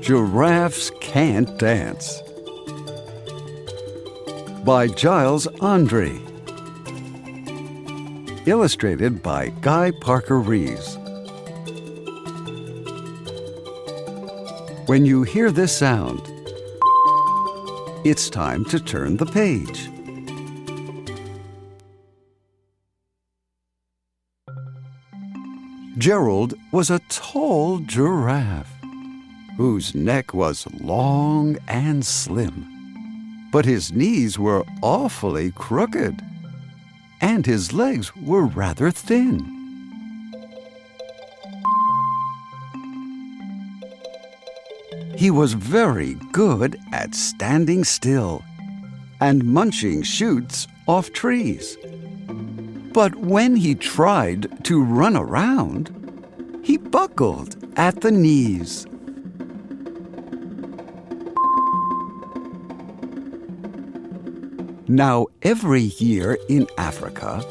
Giraffes Can't Dance by Giles Andre. Illustrated by Guy Parker Reeves. When you hear this sound, it's time to turn the page. Gerald was a tall giraffe whose neck was long and slim, but his knees were awfully crooked, and his legs were rather thin. He was very good at standing still and munching shoots off trees. But when he tried to run around, he buckled at the knees. Now, every year in Africa,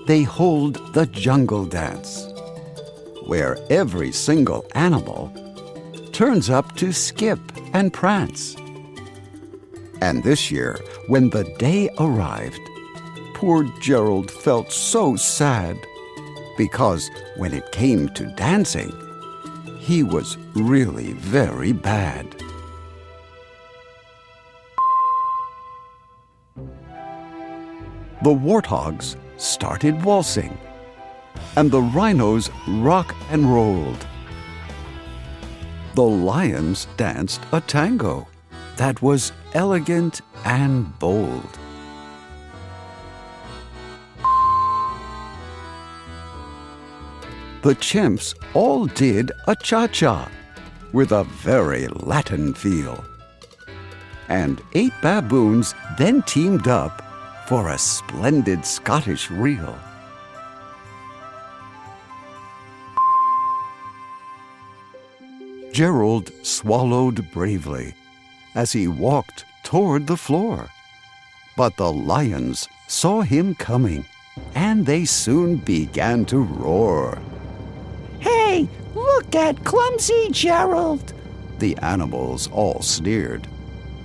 they hold the jungle dance, where every single animal turns up to skip and prance. And this year, when the day arrived, poor Gerald felt so sad, because when it came to dancing, he was really very bad. The warthogs started waltzing, and the rhinos rock and rolled. The lions danced a tango that was elegant and bold. The chimps all did a cha-cha with a very Latin feel. And 8 baboons then teamed up for a splendid Scottish reel. Gerald swallowed bravely as he walked toward the floor. But the lions saw him coming, and they soon began to roar. "Hey, look at clumsy Gerald!" The animals all sneered.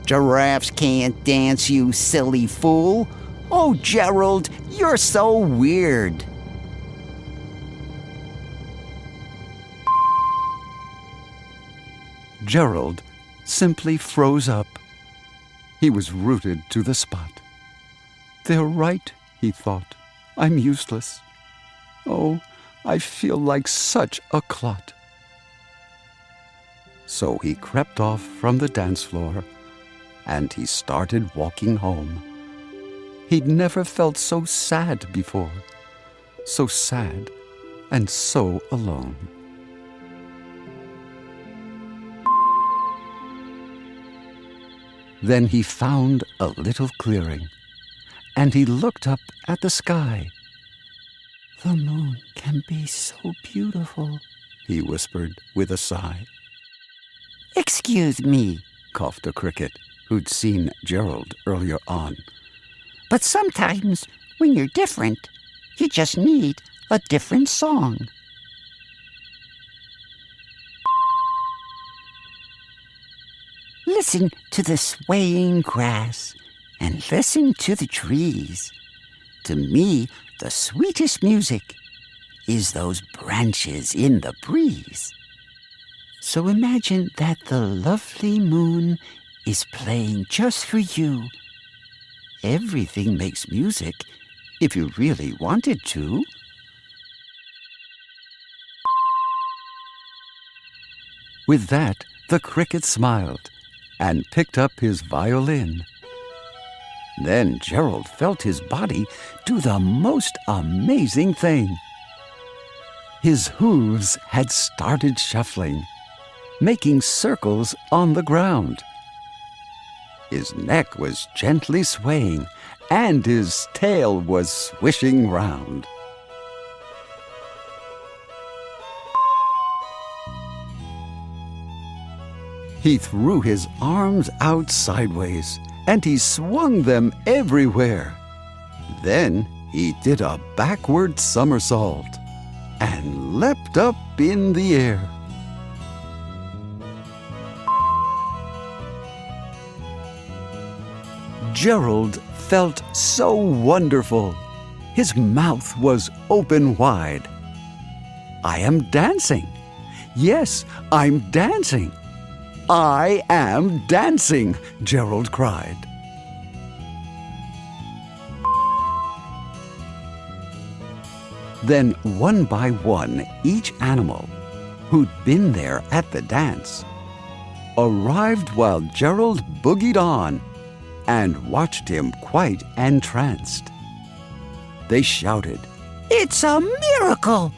"Giraffes can't dance, you silly fool! Oh, Gerald, you're so weird!" Gerald simply froze up. He was rooted to the spot. "They're right," he thought. "I'm useless. Oh, I feel like such a clot." So he crept off from the dance floor, and he started walking home. He'd never felt so sad before, so sad and so alone. Then he found a little clearing, and he looked up at the sky. "The moon can be so beautiful," he whispered with a sigh. "Excuse me," coughed a cricket who'd seen Gerald earlier on. "but sometimes when you're different, you just need a different song." Listen to the swaying grass and listen to the trees. To me, the sweetest music is those branches in the breeze. So imagine that the lovely moon is playing just for you. Everything makes music if you really wanted to. With that, the cricket smiled and picked up his violin. Then Gerald felt his body do the most amazing thing. His hooves had started shuffling, making circles on the ground. His neck was gently swaying, and his tail was swishing round. He threw his arms out sideways, and he swung them everywhere. Then he did a backward somersault and leapt up in the air. Gerald felt so wonderful. His mouth was open wide. I am dancing. Yes, I'm dancing. I am dancing, Gerald cried. Then one by one, each animal who'd been there at the dance arrived while Gerald boogied on and watched him quite entranced. They shouted, It's a miracle!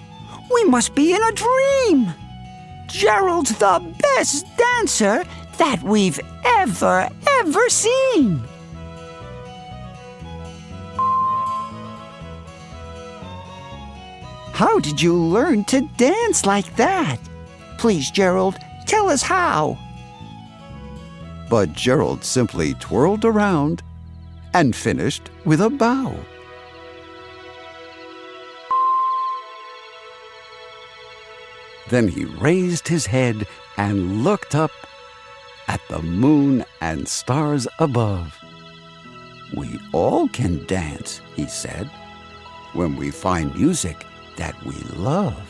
We must be in a dream! Gerald's the best dancer that we've ever seen! How did you learn to dance like that? Please, Gerald, tell us how. but Gerald simply twirled around and finished with a bow. Then he raised his head and looked up at the moon and stars above. "We all can dance," he said, "when we find music that we love."